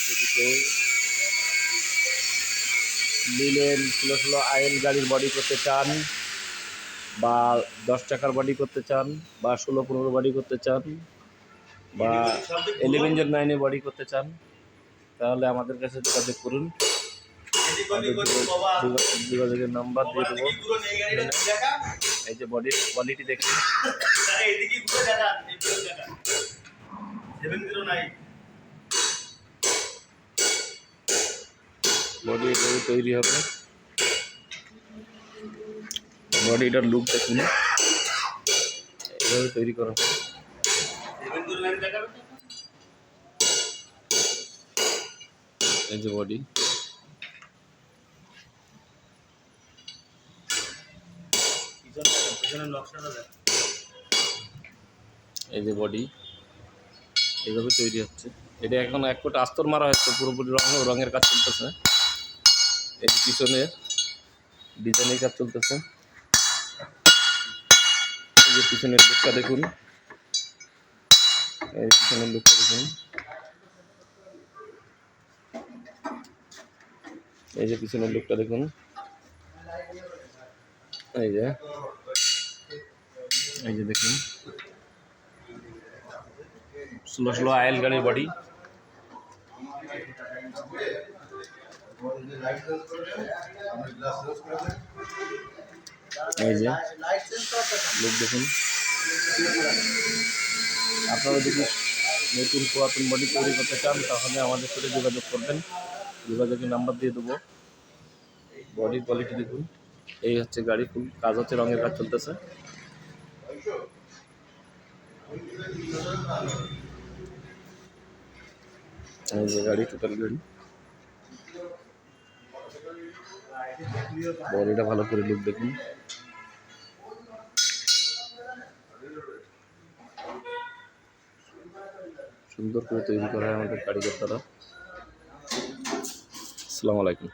যদি কেউ লিলেন ষোলো ষোলো আইএল গাড়ির বডি করতে চান, বা 10 চাকার বডি করতে চান, বা 16-15 বডি করতে চান, বা 11-9 বডি করতে চান, তাহলে আমাদের কাছে যোগাযোগ করুন। যোগাযোগের নাম্বার দিয়ে দেবো। এই যে বডির কোয়ালিটি দেখুন, বডি এভাবে তৈরি হবে। বডিটার লুক দেখুন, এভাবে তৈরি করা হবে। এই যে বডি, এই যে বডি এইভাবে তৈরি হচ্ছে। এটা এখন 1 ফুট আস্তর মারা হচ্ছে, পুরোপুরি রঙের কাজ চলতেছে। এই যে পিছনের ডিজাইনের কাজ চলতেছে। এই যে পিছনের লুকটা দেখুন, এই পিছনের লুকটা দেখুন, এই যে পিছনের লুকটা দেখুন, এই যে দেখুন 16 আইএল গাড়ির বডি। এই যে লুক দেখুন। আপনারা যদি নতুন পুরাতন বডি তৈরি করতে চান তাহলে আমাদের সাথে যোগাযোগ করবেন। যোগাযোগের নাম্বার দিয়ে দেবো। বডির কোয়ালিটি দেখুন, এই হচ্ছে গাড়ি, ফুল কাজ হচ্ছে, রঙের কাজ চলতেছে। এই যে গাড়ি, টোটাল গাড়ি, বডিটা ভালো করে লুক দেখুন। সুন্দর করে তৈরি করা হয় আমাদের কারিগর দ্বারা। আসসালামু আলাইকুম।